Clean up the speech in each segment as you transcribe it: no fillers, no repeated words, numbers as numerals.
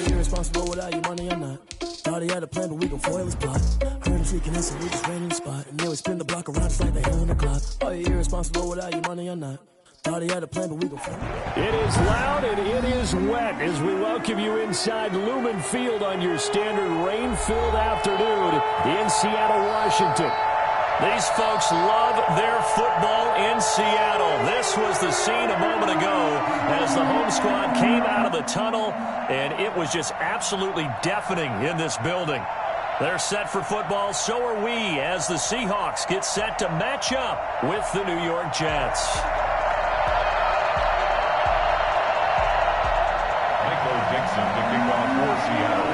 Irresponsible without your money or not. Thought he had a plan, but we gon' foil his plot. Heard him seeking in, so we just ran in the spot. And then we spin the block around just like they on the clock. Are you irresponsible without your money or not? Thought he had a plan, but we gon' foil it. It is loud and it is wet as we welcome you inside Lumen Field on your standard rain-filled afternoon in Seattle, Washington. These folks love their football in Seattle. This was the scene a moment ago as the home squad came out of the tunnel, and it was just absolutely deafening in this building. They're set for football, so are we, as the Seahawks get set to match up with the New York Jets. Michael Dixon to kick off for Seattle.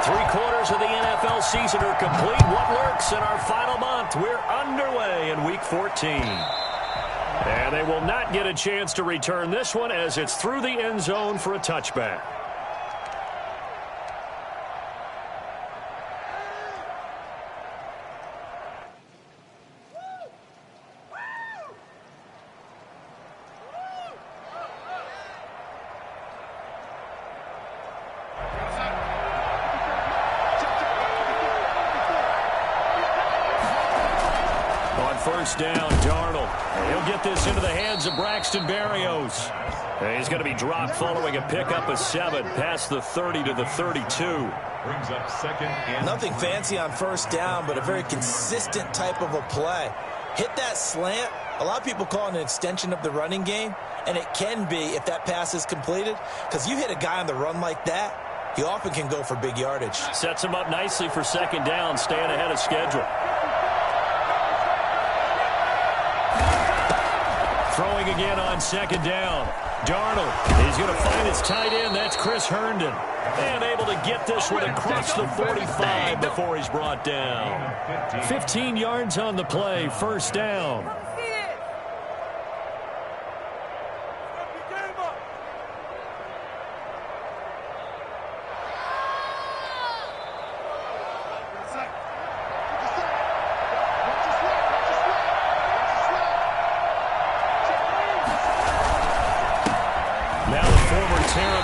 Three-quarters of the NFL season are complete. What lurks in our final month? We're underway in Week 14. And they will not get a chance to return this one as it's through the end zone for a touchback. First down, Darnold. He'll get this into the hands of Braxton Berrios. He's going to be dropped following a pickup of 7 past the 30 to the 32. Brings up second and nothing fancy on first down, but a very consistent type of a play. Hit that slant. A lot of people call it an extension of the running game, and it can be if that pass is completed, because you hit a guy on the run like that, he often can go for big yardage. Sets him up nicely for second down, staying ahead of schedule. Throwing again on second down. Darnold, he's going to find his tight end. That's Chris Herndon. And able to get this one across the 45 before he's brought down. 15 yards on the play, first down.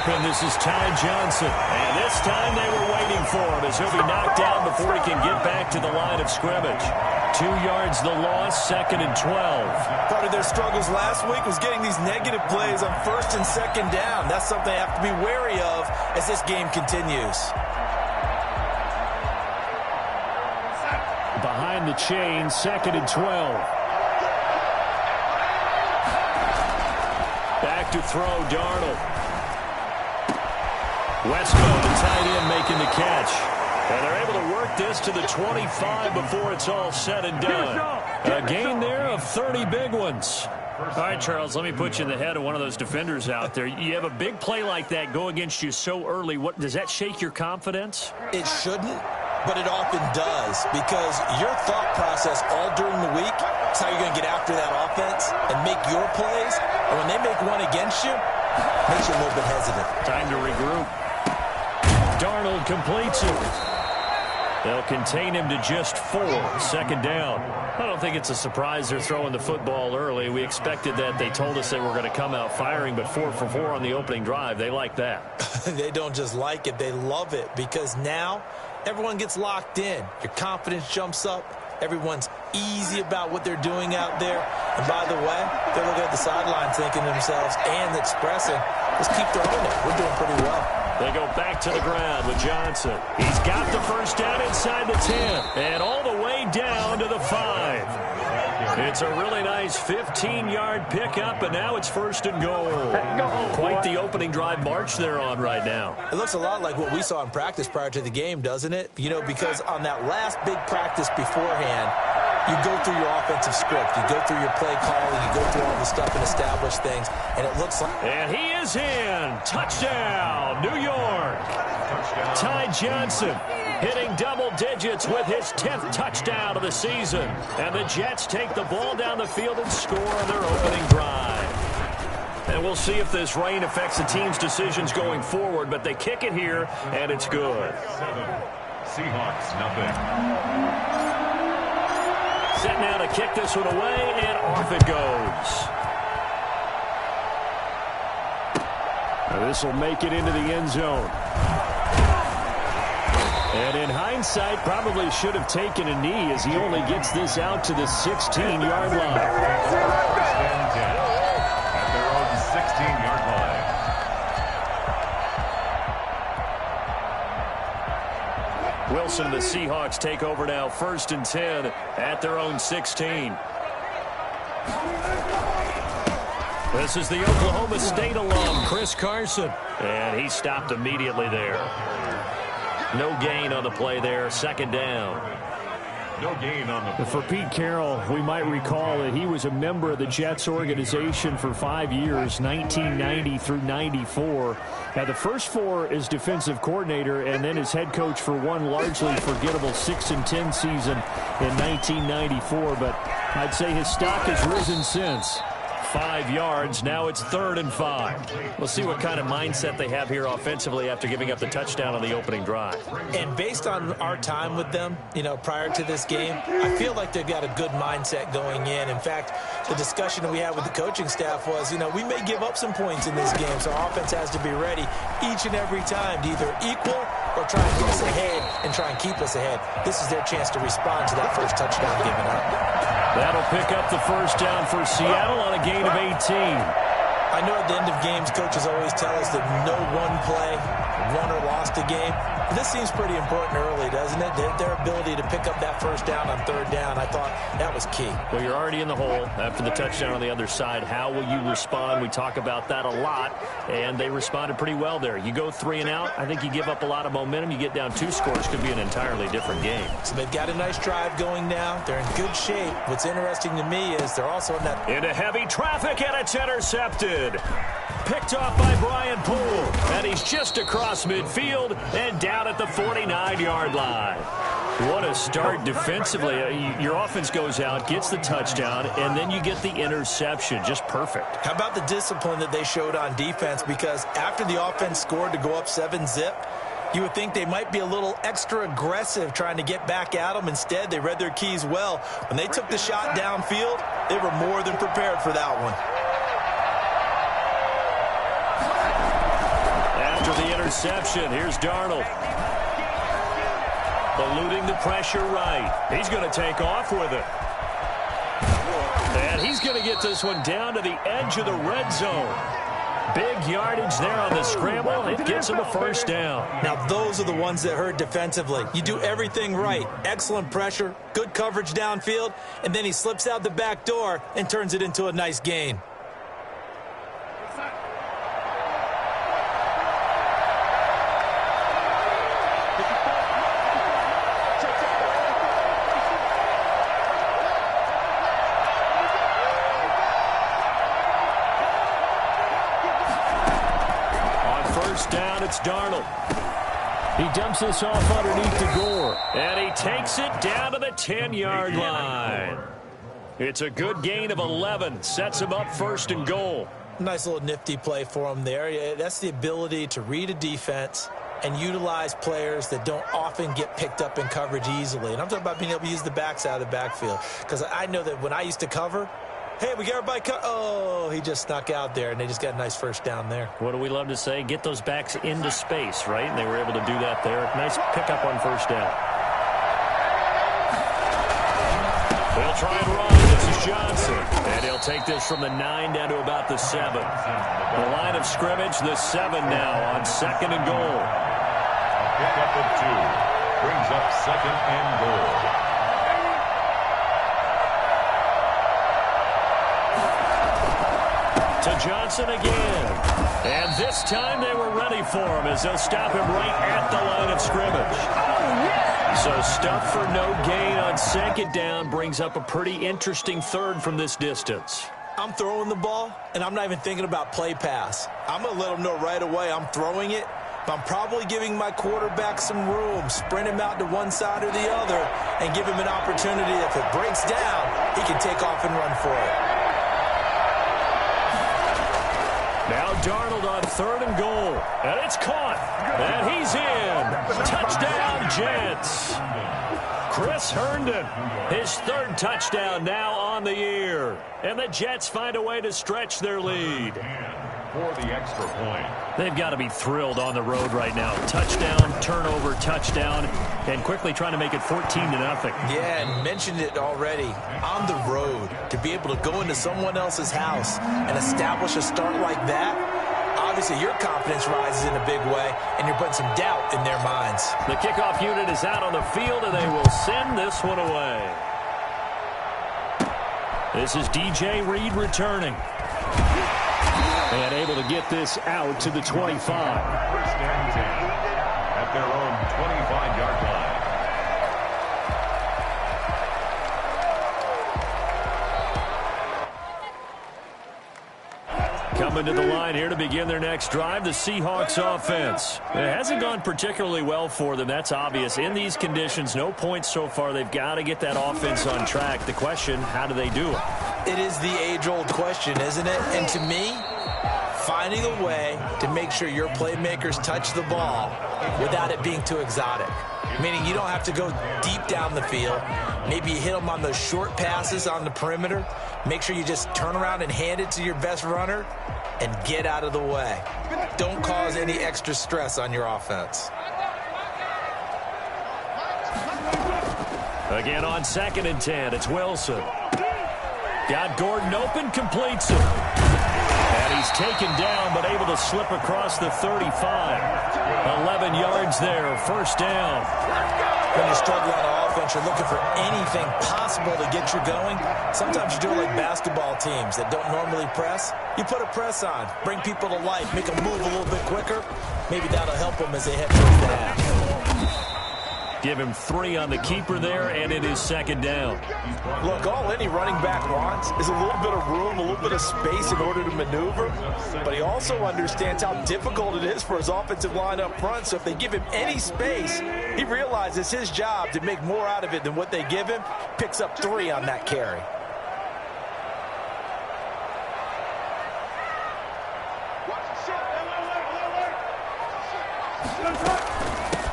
And this is Ty Johnson. And this time they were waiting for him as he'll be knocked down before he can get back to the line of scrimmage. 2 yards the loss, second and 12. Part of their struggles last week was getting these negative plays on first and second down. That's something they have to be wary of as this game continues. Behind the chain, second and 12. Back to throw, Darnold. Westbrook, the tight end, making the catch. And they're able to work this to the 25 before it's all said and done. A gain there of 30 big ones. All right, Charles, let me put you in the head of one of those defenders out there. You have a big play like that go against you so early. What does that shake your confidence? It shouldn't, but it often does, because your thought process all during the week is how you're going to get after that offense and make your plays. And when they make one against you, it makes you a little bit hesitant. Time to regroup. Darnold completes it. They'll contain him to just 4. Second down. I don't think it's a surprise they're throwing the football early. We expected that. They told us they were going to come out firing, but 4 for 4 on the opening drive. They like that. They don't just like it. They love it, because now everyone gets locked in. Your confidence jumps up. Everyone's easy about what they're doing out there. And by the way, they're looking at the sideline thinking to themselves and expressing, let's keep throwing it. We're doing pretty well. They go back to the ground with Johnson. He's got the first down inside the 10 and all the way down to the 5. It's a really nice 15-yard pickup, and now it's first and goal. Quite the opening drive march they're on right now. It looks a lot like what we saw in practice prior to the game, doesn't it? You know, because on that last big practice beforehand, you go through your offensive script. You go through your play calling. You go through all the stuff and establish things. And it looks like... And he is in. Touchdown, New York. Ty Johnson hitting double digits with his 10th touchdown of the season. And the Jets take the ball down the field and score on their opening drive. And we'll see if this rain affects the team's decisions going forward, but they kick it here, and it's good. 7. Seahawks, nothing. Set now to kick this one away, and off it goes. This will make it into the end zone. And in hindsight, probably should have taken a knee as he only gets this out to the 16-yard line. At their own 16-yard line. Wilson and the Seahawks take over now, 1st and 10 at their own 16. This is the Oklahoma State alum, Chris Carson. And he stopped immediately there. No gain on the play there, 2nd down. No gain on the For Pete Carroll, we might recall that he was a member of the Jets organization for 5 years, 1990 through 94. Had the first 4 as defensive coordinator and then as head coach for one largely forgettable 6-10 season in 1994. But I'd say his stock has risen since. 5 yards. Now it's 3rd and 5. We'll see what kind of mindset they have here offensively after giving up the touchdown on the opening drive. And based on our time with them, prior to this game, I feel like they've got a good mindset going in. In fact, the discussion that we had with the coaching staff was, we may give up some points in this game, so our offense has to be ready each and every time to either equal or try and get us ahead and try and keep us ahead. This is their chance to respond to that first touchdown given up. That'll pick up the 1st down for Seattle on a gain of 18. I know at the end of games, coaches always tell us that no one play won or lost a game. This seems pretty important early, doesn't it? Their ability to pick up that 1st down on 3rd down, I thought that was key. Well, you're already in the hole after the touchdown on the other side. How will you respond? We talk about that a lot, and they responded pretty well there. You go 3 and out, I think you give up a lot of momentum. You get down 2 scores, could be an entirely different game. So they've got a nice drive going now. They're in good shape. What's interesting to me is they're also in that... Into heavy traffic, and it's intercepted. Picked off by Brian Poole, and he's just across midfield and down at the 49-yard line. What a start defensively. Your offense goes out, gets the touchdown, and then you get the interception. Just perfect. How about the discipline that they showed on defense? Because after the offense scored to go up 7-zip, you would think they might be a little extra aggressive trying to get back at them. Instead, they read their keys well. When they took the shot downfield, they were more than prepared for that one. After the interception, here's Darnold. Eluding the pressure right. He's going to take off with it. And he's going to get this one down to the edge of the red zone. Big yardage there on the scramble. It gets him a 1st down. Now, those are the ones that hurt defensively. You do everything right. Excellent pressure, good coverage downfield, and then he slips out the back door and turns it into a nice gain. It's Darnold. He dumps this off underneath the Gore. And he takes it down to the 10-yard line. It's a good gain of 11. Sets him up 1st and goal. Nice little nifty play for him there. Yeah, that's the ability to read a defense and utilize players that don't often get picked up in coverage easily. And I'm talking about being able to use the backside of the backfield. Because I know that when I used to cover, hey, we got everybody oh, he just snuck out there, and they just got a nice 1st down there. What do we love to say? Get those backs into space, right? And they were able to do that there. Nice pickup on 1st down. They'll try and run. This is Johnson. And he'll take this from the 9 down to about the 7. The line of scrimmage, the 7 now on 2nd and goal. A pickup of 2. Brings up 2nd and goal. To Johnson again. And this time they were ready for him as they'll stop him right at the line of scrimmage. So stuff for no gain on 2nd down brings up a pretty interesting 3rd from this distance. I'm throwing the ball, and I'm not even thinking about play pass. I'm going to let them know right away I'm throwing it, but I'm probably giving my quarterback some room, sprint him out to one side or the other, and give him an opportunity. If it breaks down, he can take off and run for it. Darnold on 3rd and goal. And it's caught. And he's in. Touchdown, Jets. Chris Herndon, his 3rd touchdown now on the year. And the Jets find a way to stretch their lead. For the extra point. They've got to be thrilled on the road right now. Touchdown, turnover, touchdown, and quickly trying to make it 14-0. Yeah, and mentioned it already. On the road, to be able to go into someone else's house and establish a start like that, obviously your confidence rises in a big way, and you're putting some doubt in their minds. The kickoff unit is out on the field, and they will send this one away. This is DJ Reed returning. And able to get this out to the 25. First and 10 at their own 25-yard line. Coming to the line here to begin their next drive, the Seahawks offense. It hasn't gone particularly well for them, that's obvious. In these conditions, no points so far. They've got to get that offense on track. The question, how do they do it? It is the age-old question, isn't it? And to me, finding a way to make sure your playmakers touch the ball without it being too exotic. Meaning you don't have to go deep down the field. Maybe you hit them on those short passes on the perimeter. Make sure you just turn around and hand it to your best runner and get out of the way. Don't cause any extra stress on your offense. Again on 2nd and 10, it's Wilson. Got Gordon open, completes it. And he's taken down, but able to slip across the 35. 11 yards there, first down. When you struggle on offense, you're looking for anything possible to get you going. Sometimes you do it like basketball teams that don't normally press. You put a press on, bring people to life, make them move a little bit quicker. Maybe that'll help them as they head towards the half. Give him 3 on the keeper there, and it is 2nd down. Look, all any running back wants is a little bit of room, a little bit of space in order to maneuver. But he also understands how difficult it is for his offensive line up front. So if they give him any space, he realizes his job to make more out of it than what they give him. Picks up 3 on that carry.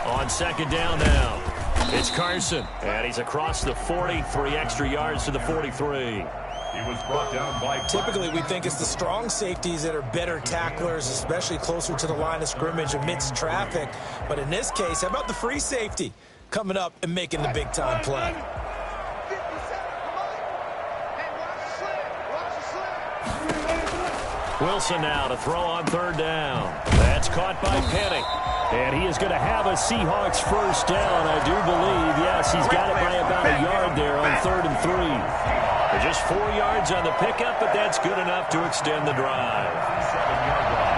On 2nd down now, it's Carson, and he's across the 40, 3 extra yards to the 43. He was brought down by... Typically, we think it's the strong safeties that are better tacklers, especially closer to the line of scrimmage amidst traffic. But in this case, how about the free safety coming up and making the big-time play? Wilson now to throw on 3rd down. That's caught by Penny. And he is going to have a Seahawks first down, I do believe. Yes, he's got it by about a yard there on 3rd and 3. They're just 4 yards on the pickup, but that's good enough to extend the drive. 7-yard line.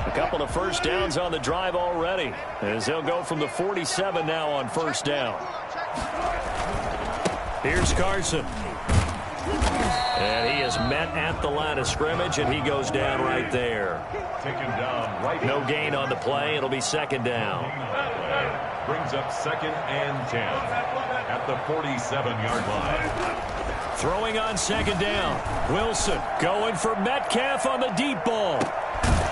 A couple of first downs on the drive already, as they'll go from the 47 now on first down. Here's Carson. And he is met at the line of scrimmage, and he goes down right there. Taken down right. No gain on the play. It'll be 2nd down. Brings up 2nd and 10 at the 47-yard line. Throwing on 2nd down. Wilson going for Metcalf on the deep ball.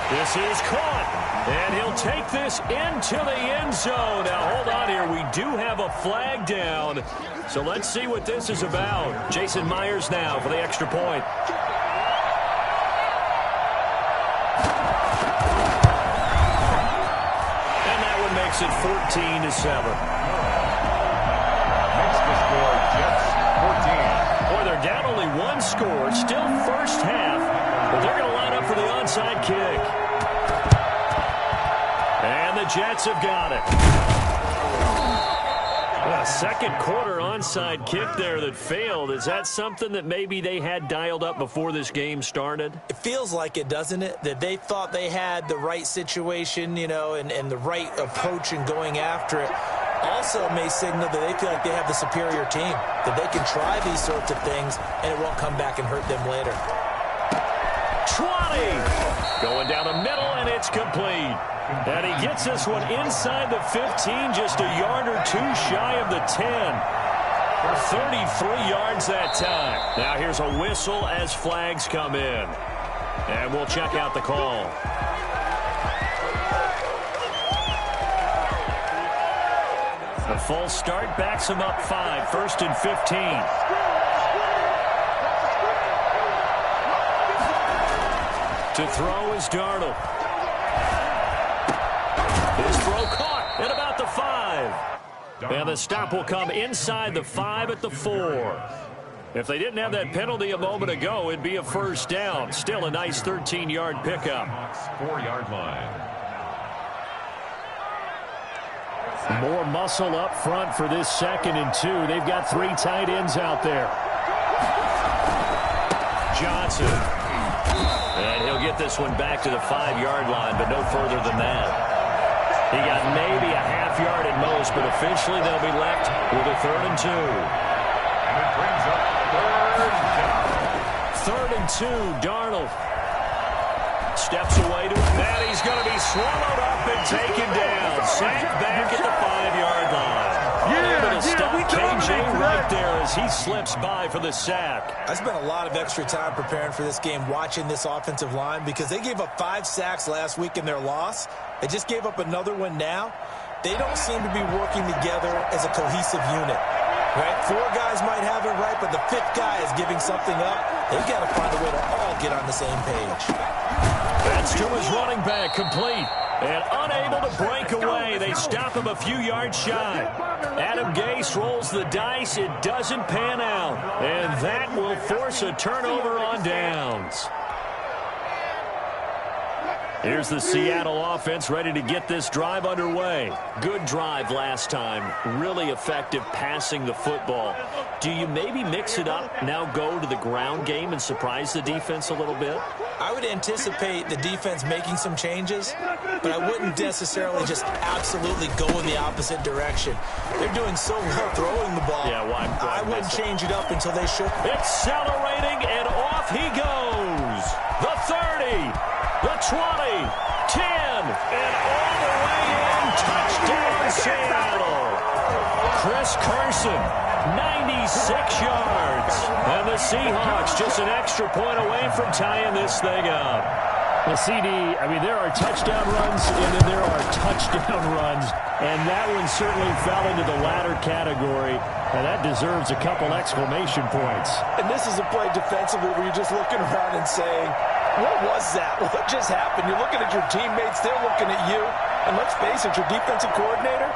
This is caught, and he'll take this into the end zone. Now, hold on here. We do have a flag down, so let's see what this is about. Jason Myers now for the extra point. And that one makes it 14-7. Makes the score Jets 14. Boy, they're down only 1 score, still first half, but they're going to line up for the onside kick. And the Jets have got it. A second quarter onside kick there that failed. Is that something that maybe they had dialed up before this game started? It feels like it, doesn't it? That they thought they had the right situation, you know, and the right approach in going after it. Also may signal that they feel like they have the superior team, that they can try these sorts of things and it won't come back and hurt them later. 20. Going down the middle, and it's complete. And he gets this one inside the 15, just a yard or two shy of the 10. 33 yards that time. Now here's a whistle as flags come in. And we'll check out the call. The false start backs him up 5, 1st and 15. To throw is Darnold. His throw caught at about the 5. And the stop will come inside the 5 at the 4. If they didn't have that penalty a moment ago, it'd be a first down. Still a nice 13-yard pickup. 4-yard line. More muscle up front for this 2nd and 2. They've got 3 tight ends out there. Johnson. And he'll get this one back to the 5-yard line, but no further than that. He got maybe a half yard at most, but officially they'll be left with a 3rd and 2. And it brings up 3rd and 2, Darnold. Steps away to it, and he's going to be swallowed up and taken down. Sacked back at the 5-yard line. Able to stop KJ right there as he slips by for the sack. I spent a lot of extra time preparing for this game, watching this offensive line, because they gave up 5 sacks last week in their loss. They just gave up another one now. They don't seem to be working together as a cohesive unit. Right? 4 guys might have it right, but the 5th guy is giving something up. They've got to find a way to all get on the same page. That's to his running back, complete. And unable to break away. They stop him a few yards shy. Adam Gase rolls the dice. It doesn't pan out. And that will force a turnover on downs. Here's the Seattle offense ready to get this drive underway. Good drive last time. Really effective passing the football. Do you maybe mix it up, now go to the ground game and surprise the defense a little bit? I would anticipate the defense making some changes, but I wouldn't necessarily just absolutely go in the opposite direction. They're doing so well throwing the ball. Yeah, why I wouldn't change it up until they should. Accelerating, and off he goes. The 30, the 20, 10, and all the way in. Touchdown, Seattle. Chris Carson, 96 yards. And the Seahawks just an extra point away from tying this thing up. Well, CD, I mean, there are touchdown runs, and then there are touchdown runs, and that one certainly fell into the latter category, and that deserves a couple exclamation points. And this is a play defensively where you're just looking around and saying, what was that? What just happened? You're looking at your teammates, they're looking at you, and let's face it, your defensive coordinator,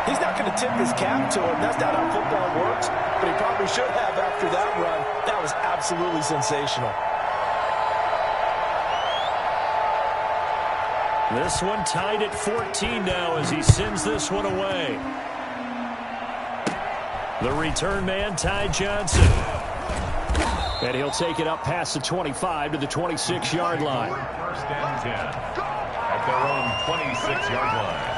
he's not going to tip his cap to him. That's not how football works, but he probably should have after that run. That was absolutely sensational. This one tied at 14 now as he sends this one away. The return man, Ty Johnson. And he'll take it up past the 25 to the 26-yard line. 1st and 10 at their own 26-yard line.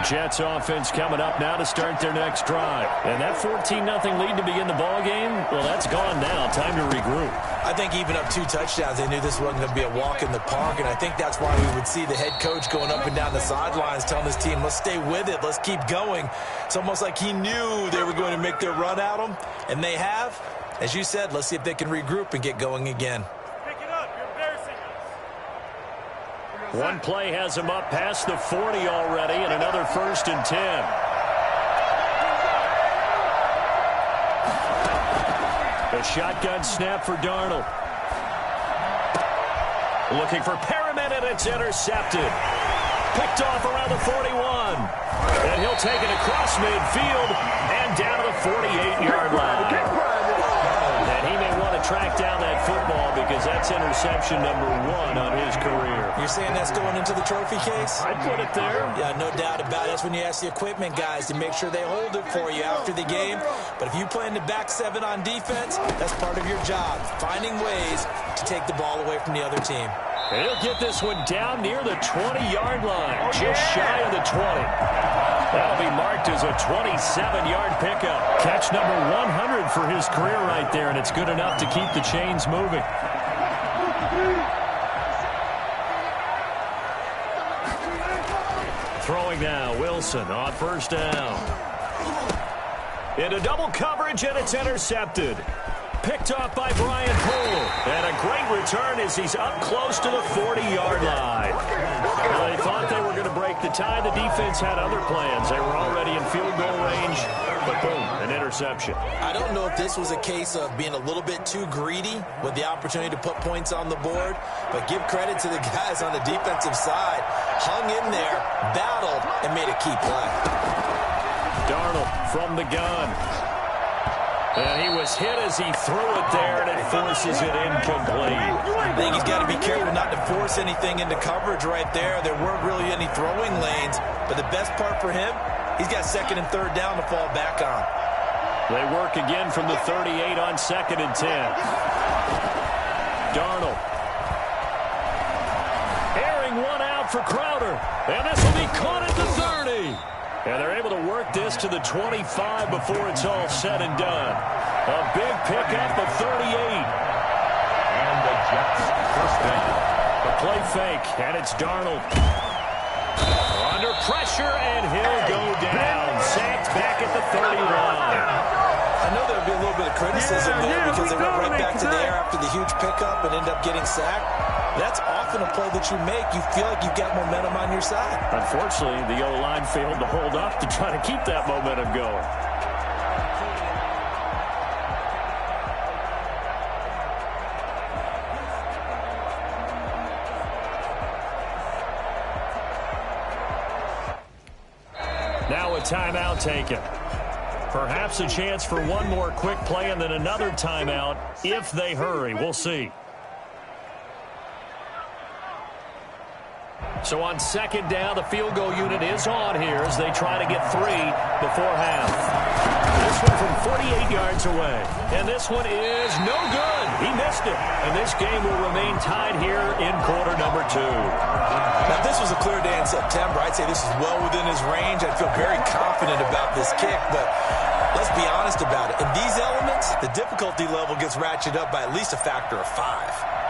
Jets offense coming up now to start their next drive. And that 14-0 lead to begin the ball game, well, that's gone now. Time to regroup. I think even up 2 touchdowns, they knew this wasn't going to be a walk in the park, and I think that's why we would see the head coach going up and down the sidelines telling his team, let's stay with it, let's keep going. It's almost like he knew they were going to make their run at him, and they have. As you said, let's see if they can regroup and get going again. One play has him up past the 40 already, and another 1st and 10. A shotgun snap for Darnold. Looking for Perriman, and it's intercepted. Picked off around the 41. And he'll take it across midfield and down to the 48-yard line. And he may want to track down that football because that's That's interception number 1 on his career. You're saying that's going into the trophy case? I'd put it there. Yeah, no doubt about it. That's when you ask the equipment guys to make sure they hold it for you after the game. But if you play in the back 7 on defense, that's part of your job, finding ways to take the ball away from the other team. And he'll get this one down near the 20-yard line, just shy of the 20. That'll be marked as a 27-yard pickup. Catch number 100 for his career right there, and it's good enough to keep the chains moving. Throwing now, Wilson on first down. Into double coverage, and it's intercepted. Picked off by Brian Poole. And a great return as he's up close to the 40-yard line. Well, they thought they were going to break the tie. The defense had other plans. They were already in field goal range. But boom, an interception. I don't know if this was a case of being a little bit too greedy with the opportunity to put points on the board. But give credit to the guys on the defensive side. Hung in there, battled, and made a key play. Darnold from the gun. And he was hit as he threw it there, and it forces it incomplete. I think he's got to be careful not to force anything into coverage right there. There weren't really any throwing lanes. But the best part for him, he's got 2nd and 3rd down to fall back on. They work again from the 38 on 2nd and 10. Darnold. Airing one out for Crowder. And this will be caught at the 30. And they're able to work this to the 25 before it's all said and done. A big pickup of 38. And the Jets first down. A play fake, and it's Darnold. Under pressure, and he'll go down. Sacked back at the 30 line. I know there would be a little bit of criticism there because they went right back to the air after the huge pickup and end up getting sacked. That's often a play that you make. You feel like you've got momentum on your side. Unfortunately, the O-line failed to hold up to try to keep that momentum going. Now a timeout taken. Perhaps a chance for one more quick play and then another timeout if they hurry. We'll see. So on 2nd down, the field goal unit is on here as they try to get 3 before half. This one from 48 yards away. And this one is no good. He missed it. And this game will remain tied here in quarter number 2. Now, if this was a clear day in September, I'd say this is well within his range. I'd feel very confident about this kick. But let's be honest about it. In these elements, the difficulty level gets ratcheted up by at least a factor of 5.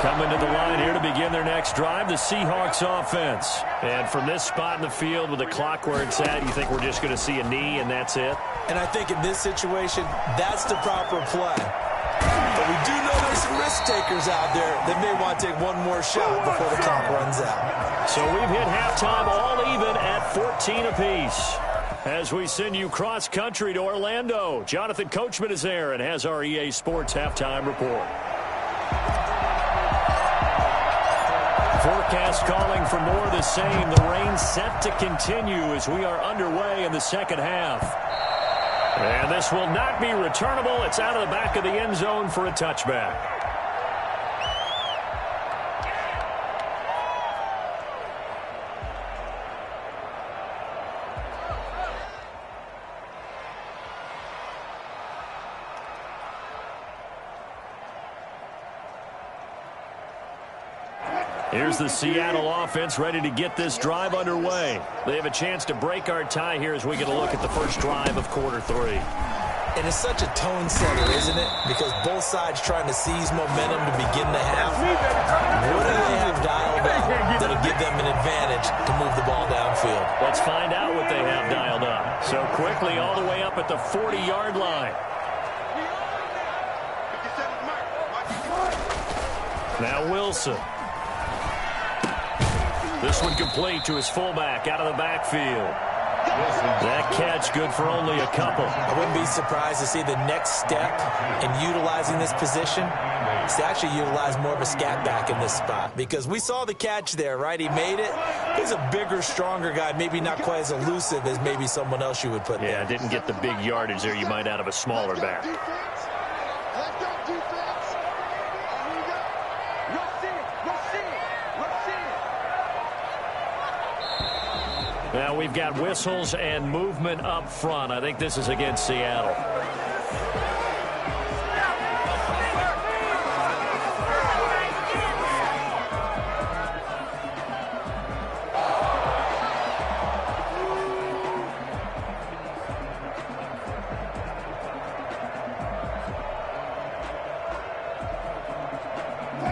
Coming to the line here to begin their next drive, the Seahawks offense. And from this spot in the field with the clock where it's at, you think we're just going to see a knee and that's it? And I think in this situation, that's the proper play. But we do know there's some risk takers out there that may want to take one more shot before the clock runs out. So we've hit halftime all even at 14 apiece. As we send you cross-country to Orlando, Jonathan Coachman is there and has our EA Sports halftime report. Forecast calling for more of the same. The rain set to continue as we are underway in the second half. And this will not be returnable. It's out of the back of the end zone for a touchback. Here's the Seattle offense ready to get this drive underway. They have a chance to break our tie here as we get a look at the first drive of quarter 3. And it's such a tone setter, isn't it? Because both sides trying to seize momentum to begin the half. What do they have dialed up that'll give them an advantage to move the ball downfield? Let's find out what they have dialed up. So quickly all the way up at the 40-yard line. Now Wilson. This one complete to his fullback out of the backfield. That catch good for only a couple. I wouldn't be surprised to see the next step in utilizing this position. needs to actually utilize more of a scat back in this spot, because we saw the catch there, right? He made it. He's a bigger, stronger guy, maybe not quite as elusive as maybe someone else you would put there. Yeah, didn't get the big yardage there you might out of a smaller back. Now we've got whistles and movement up front. I think this is against Seattle.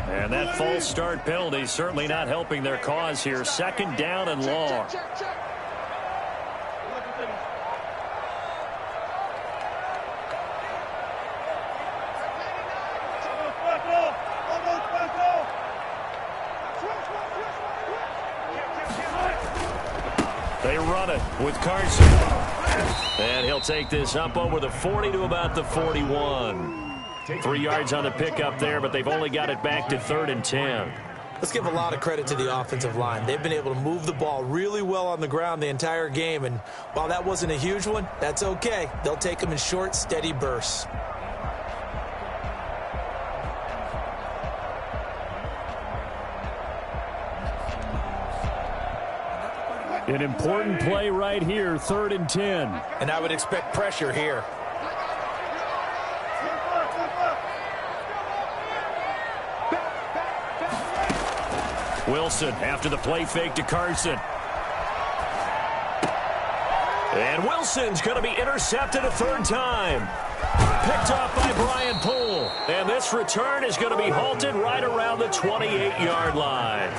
And that false start penalty certainly not helping their cause here. Second down and long. They run it with Carson. And he'll take this up over the 40 to about the 41. 3 yards on the pickup there, but they've only got it back to 3rd and 10. Let's give a lot of credit to the offensive line. They've been able to move the ball really well on the ground the entire game, and while that wasn't a huge one, that's okay. They'll take them in short, steady bursts. An important play right here, 3rd and 10. And I would expect pressure here. Wilson after the play fake to Carson. And Wilson's going to be intercepted a 3rd time. Picked off by Brian Poole. And this return is going to be halted right around the 28-yard line.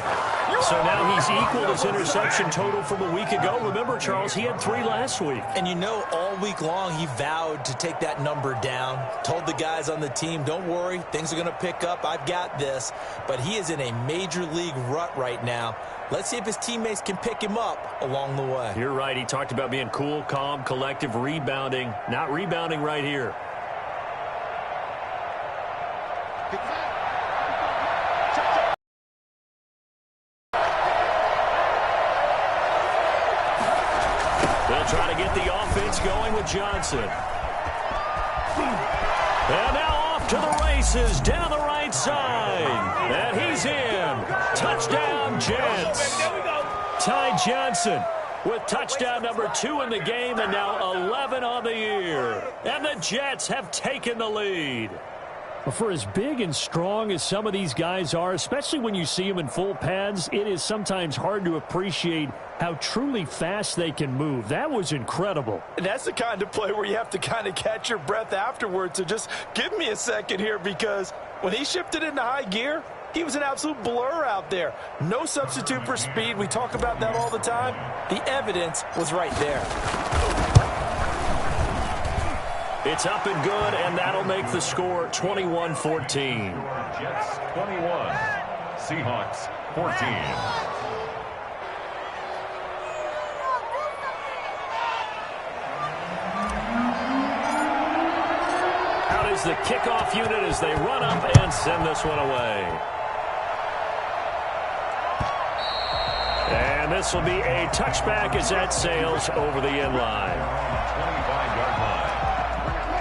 So now he's equaled his interception total from a week ago. Remember, Charles, he had 3 last week. And you know, all week long he vowed to take that number down. Told the guys on the team, don't worry, things are going to pick up. I've got this. But he is in a major league rut right now. Let's see if his teammates can pick him up along the way. You're right. He talked about being cool, calm, collective, rebounding. Not rebounding right here. They'll try to get the offense going with Johnson. And now off to the races down the right side. And he's in. Touchdown, Jets. Ty Johnson with touchdown number 2 in the game, and now 11 on the year. And the Jets have taken the lead. For as big and strong as some of these guys are, especially when you see them in full pads, it is sometimes hard to appreciate how truly fast they can move. That was incredible. And that's the kind of play where you have to kind of catch your breath afterwards. So just give me a second here, because when he shifted into high gear, he was an absolute blur out there. No substitute for speed. We talk about that all the time. The evidence was right there. It's up and good, and that'll make the score 21-14. Jets 21, Seahawks 14. Out is the kickoff unit as they run up and send this one away. And this will be a touchback as that sails over the end line. 25-yard line.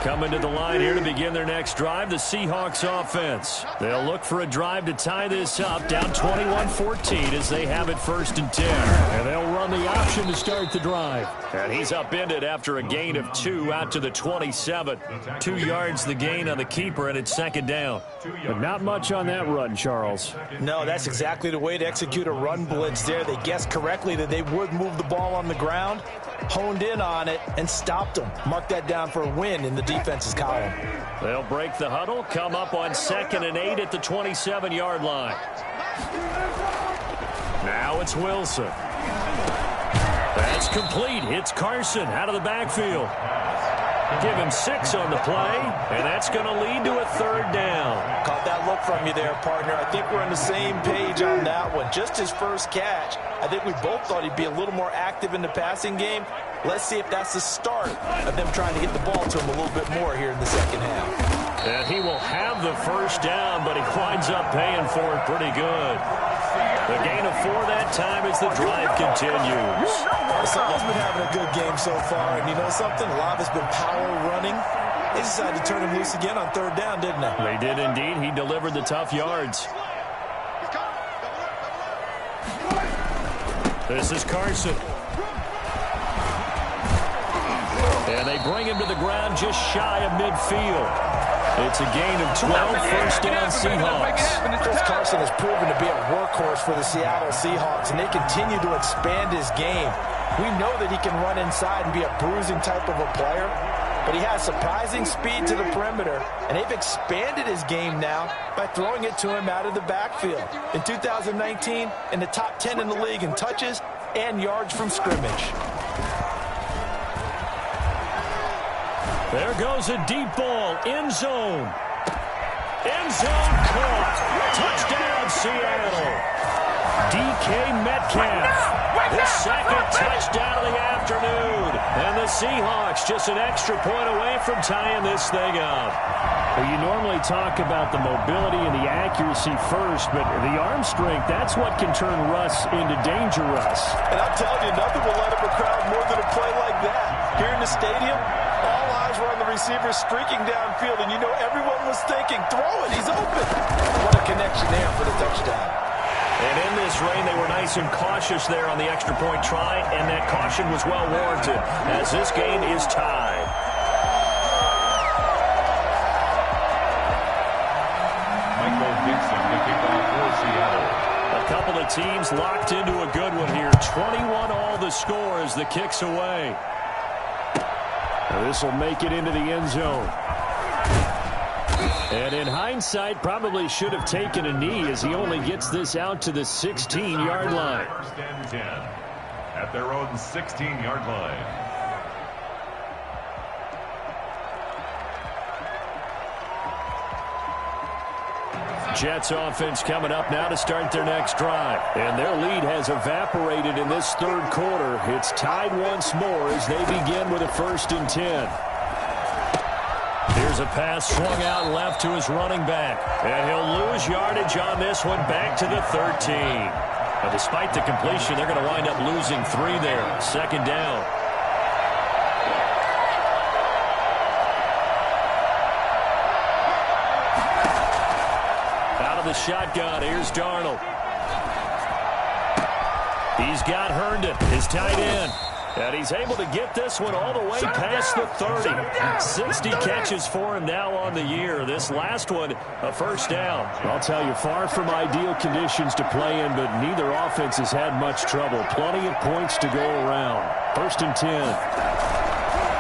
Coming to the line here to begin their next drive, the Seahawks offense. They'll look for a drive to tie this up, down 21-14 as they have it 1st and 10. And they'll run the option to start the drive. And he's upended after a gain of 2 out to the 27. 2 yards the gain on the keeper, and it's 2nd down. But not much on that run, Charles. No, that's exactly the way to execute a run blitz there. They guessed correctly that they would move the ball on the ground, honed in on it, and stopped them. Mark that down for a win in the defense's column. They'll break the huddle, come up on 2nd and 8 at the 27-yard line. Now it's Wilson. That's complete. It's Carson out of the backfield. Give him 6 on the play, and that's going to lead to a 3rd down. Caught that look from you there, partner. I think we're on the same page on that one. Just his first catch. I think we both thought he'd be a little more active in the passing game. Let's see if that's the start of them trying to get the ball to him a little bit more here in the second half. And he will have the first down, but he winds up paying for it pretty good. The gain of 4 that time as the drive continues. Someone's been having a good game so far, and you know something? A lot of it's been power running. They decided to turn him loose again on 3rd down, didn't they? They did indeed. He delivered the tough yards. This is Carson. And they bring him to the ground just shy of midfield. It's a gain of 12, first down Seahawks. Chris Carson has proven to be a workhorse for the Seattle Seahawks, and they continue to expand his game. We know that he can run inside and be a bruising type of a player, but he has surprising speed to the perimeter, and they've expanded his game now by throwing it to him out of the backfield. In 2019, in the top 10 in the league in touches and yards from scrimmage. There goes a deep ball, end zone. End zone caught. Touchdown, Seattle. DK Metcalf. His second touchdown of the afternoon. And the Seahawks just an extra point away from tying this thing up. Well, you normally talk about the mobility and the accuracy first, but the arm strength, that's what can turn Russ into danger Russ. And I'm telling you, nothing will light up a crowd more than a play like that. Here in the stadium, all eyes were on the receiver streaking downfield, and you know everyone was thinking, throw it, he's open. What a connection there for the touchdown. And in this rain, they were nice and cautious there on the extra point try, and that caution was well warranted as this game is tied. Michael Dixon to kick off for Seattle. A couple of teams locked into a good one here. 21 all the score as the kick's away. This will make it into the end zone. And in hindsight, probably should have taken a knee as he only gets this out to the 16-yard line. First and 10 at their own 16-yard line. Jets offense coming up now to start their next drive. And their lead has evaporated in this 3rd quarter. It's tied once more as they begin with a 1st and 10. Here's a pass swung out left to his running back. And he'll lose yardage on this one back to the 13. But despite the completion, they're going to wind up losing 3 there. 2nd down. The shotgun. Here's Darnold. He's got Herndon, his tight end. And he's able to get this one all the way past the 30. 60 catches for him now on the year. This last one, a 1st down. I'll tell you, far from ideal conditions to play in, but neither offense has had much trouble. Plenty of points to go around. 1st and 10.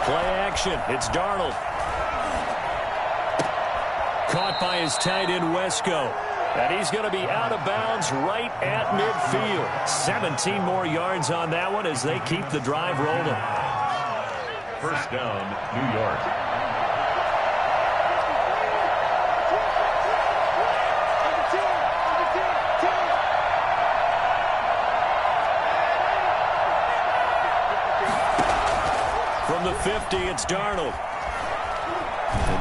Play action. It's Darnold. Caught by his tight end, Wesco. And he's going to be out of bounds right at midfield. 17 more yards on that one as they keep the drive rolling. First down, New York. From the 50, it's Darnold.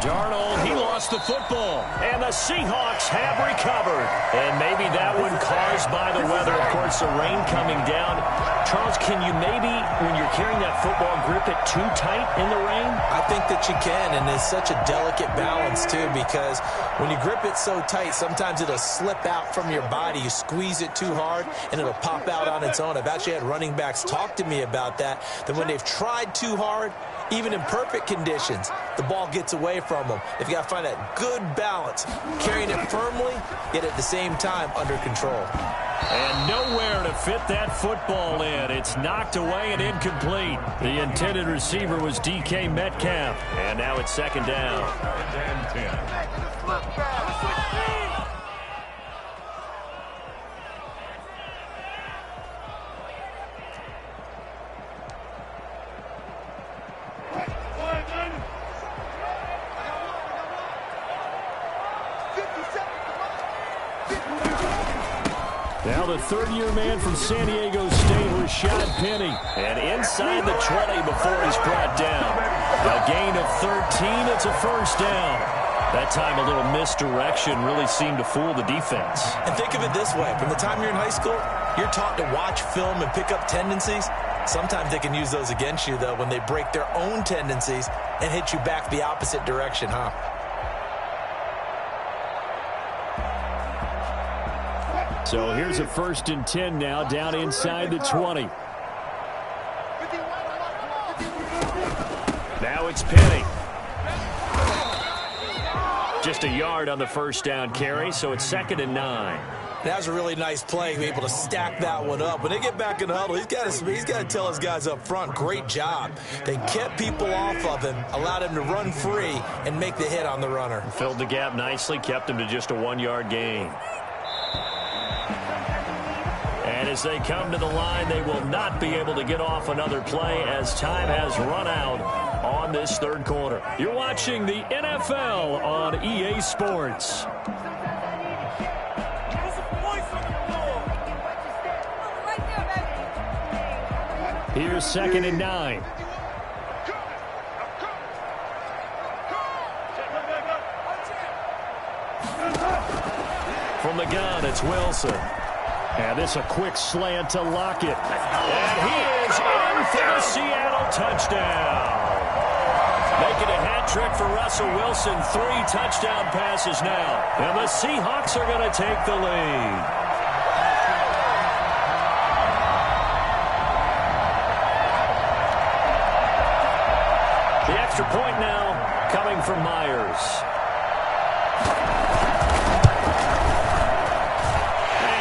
Darnold, he lost the football, and the Seahawks have recovered. And maybe that one caused by the weather. Of course, the rain coming down. Charles, can you maybe, when you're carrying that football, grip it too tight in the rain? I think that you can, and it's such a delicate balance, too, because when you grip it so tight, sometimes it'll slip out from your body. You squeeze it too hard, and it'll pop out on its own. I've actually had running backs talk to me about that when they've tried too hard, even in perfect conditions, the ball gets away from them. They've got to find that good balance, carrying it firmly, yet at the same time under control. And nowhere to fit that football in. It's knocked away and incomplete. The intended receiver was DK Metcalf. And now it's 2nd down. 3rd and 10. Now the third-year man from San Diego State, Rashad Penny. And inside the 20 before he's brought down. A gain of 13. It's a first down. That time a little misdirection really seemed to fool the defense. And think of it this way. From the time you're in high school, you're taught to watch film and pick up tendencies. Sometimes they can use those against you, though, when they break their own tendencies and hit you back the opposite direction, huh? So here's a 1st and 10 now, down inside the 20. Now it's Penny. Just a yard on the first down carry, so it's 2nd and 9. That was a really nice play, able to stack that one up. When they get back in the huddle, he's got to tell his guys up front, great job. They kept people off of him, allowed him to run free, and make the hit on the runner. Filled the gap nicely, kept him to just a 1-yard gain. And as they come to the line, they will not be able to get off another play as time has run out on this third quarter. You're watching the NFL on EA Sports. Here's 2nd and 9. From the gun, it's Wilson. And this a quick slant to Lockett. And he is in for the Seattle touchdown. Making a hat trick for Russell Wilson. 3 touchdown passes now. And the Seahawks are going to take the lead. The extra point now coming from Myers.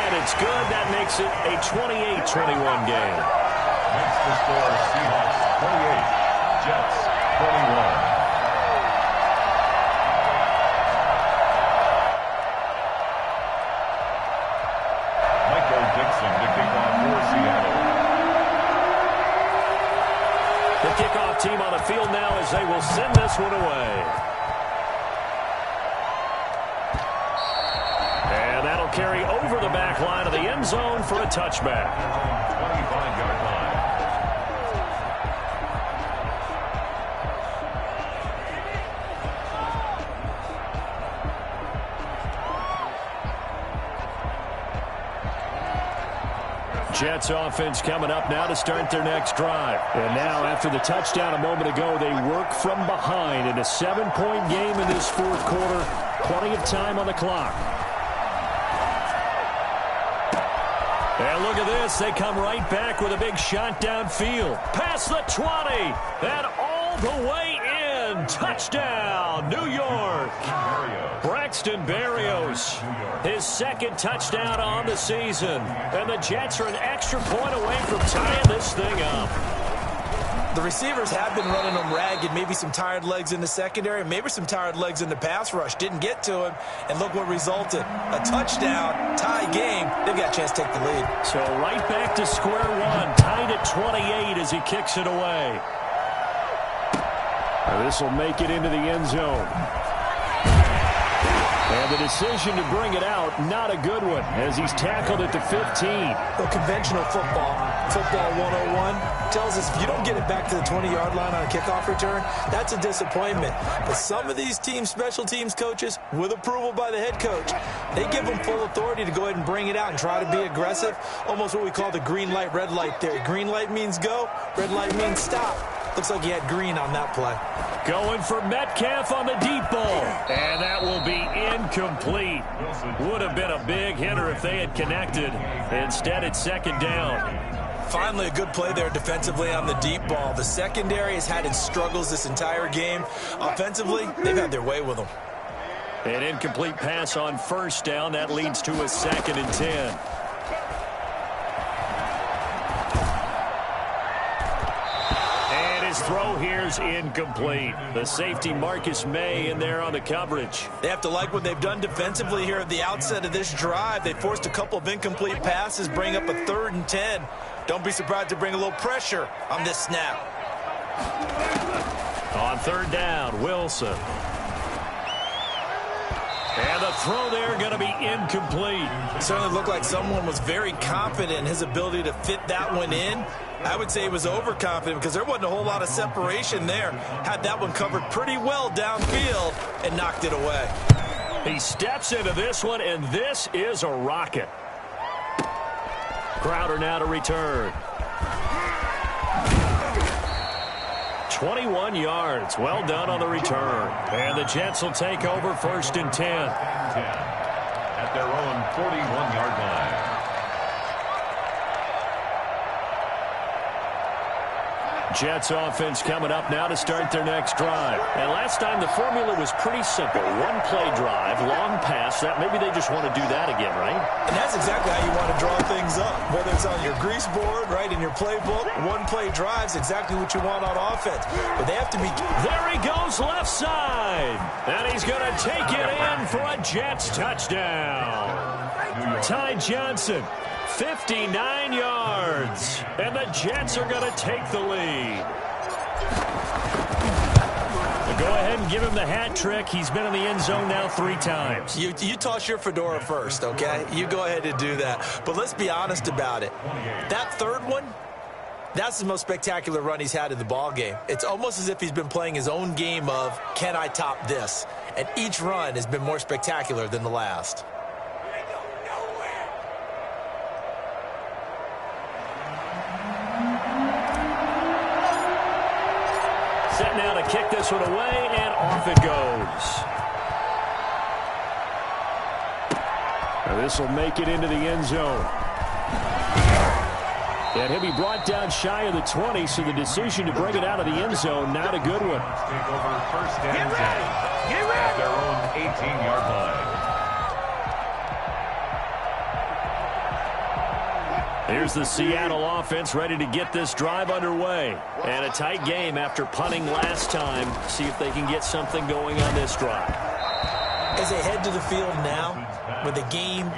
And it's good. That makes it a 28-21 game. Makes the score Seahawks 28, Jets 21. Michael Dixon to kick off for Seattle. The kickoff team on the field now as they will send this one away. And that'll carry over the back line of the end zone for a touchback. 25-yard line. Jets offense coming up now to start their next drive. And now after the touchdown a moment ago, they work from behind in a 7-point game in this fourth quarter. Plenty of time on the clock. And look at this. They come right back with a big shot downfield. Past the 20. And all the way in. Touchdown, New York. Braxton Berrios, his 2nd touchdown on the season. And the Jets are an extra point away from tying this thing up. The receivers have been running them ragged. Maybe some tired legs in the secondary, maybe some tired legs in the pass rush. Didn't get to him, and look what resulted. A touchdown, tie game. They've got a chance to take the lead. So right back to square one, tied at 28 as he kicks it away. This will make it into the end zone. And the decision to bring it out, not a good one, as he's tackled at the 15. Well, conventional football 101, tells us if you don't get it back to the 20-yard line on a kickoff return, that's a disappointment. But some of these special teams coaches, with approval by the head coach, they give them full authority to go ahead and bring it out and try to be aggressive, almost what we call the green light, red light theory. Green light means go, red light means stop. Looks like he had green on that play. Going for Metcalf on the deep ball. And that will be incomplete. Would have been a big hitter if they had connected. Instead, it's 2nd down. Finally, a good play there defensively on the deep ball. The secondary has had its struggles this entire game. Offensively, they've had their way with them. An incomplete pass on 1st down. That leads to a 2nd and 10. Throw here's incomplete. The safety Marcus May in there on the coverage. They have to like what they've done defensively here at the outset of this drive. They forced a couple of incomplete passes, bring up a 3rd and 10. Don't be surprised to bring a little pressure on this snap. On 3rd down, Wilson. And the throw there going to be incomplete. It certainly looked like someone was very confident in his ability to fit that one in. I would say he was overconfident because there wasn't a whole lot of separation there. Had that one covered pretty well downfield and knocked it away. He steps into this one, and this is a rocket. Crowder now to return. 21 yards. Well done on the return. And the Jets will take over 1st and 10. At their own 41-yard line. Jets offense coming up now to start their next drive. And last time the formula was pretty simple. One play drive, long pass. That maybe they just want to do that again, right? And that's exactly how you want to draw things up. Whether it's on your grease board, right, in your playbook, one play drives exactly what you want on offense. But they have to be... There he goes left side. And he's going to take it in for a Jets touchdown. Ty Johnson. 59 yards, and the Jets are going to take the lead. Go ahead and give him the hat trick. He's been in the end zone now 3 times. You toss your fedora first, okay? You go ahead and do that. But let's be honest about it. That third one, that's the most spectacular run he's had in the ballgame. It's almost as if he's been playing his own game of, can I top this? And each run has been more spectacular than the last. Set now to kick this one away, and off it goes. Now this will make it into the end zone. And he'll be brought down shy of the 20, so the decision to bring it out of the end zone, not a good one. Take over 1st and 10. At their own 18-yard line. Here's the Seattle offense ready to get this drive underway. And a tight game after punting last time. See if they can get something going on this drive. As they head to the field now, with the game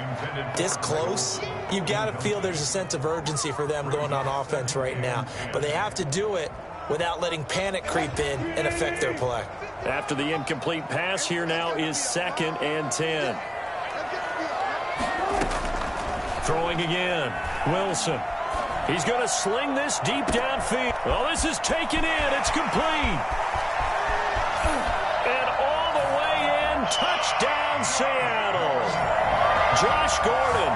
this close, you've got to feel there's a sense of urgency for them going on offense right now. But they have to do it without letting panic creep in and affect their play. After the incomplete pass, here now is 2nd and 10. Throwing again. Wilson. He's going to sling this deep downfield. Well, this is taken in. It's complete. And all the way in. Touchdown, Seattle. Josh Gordon,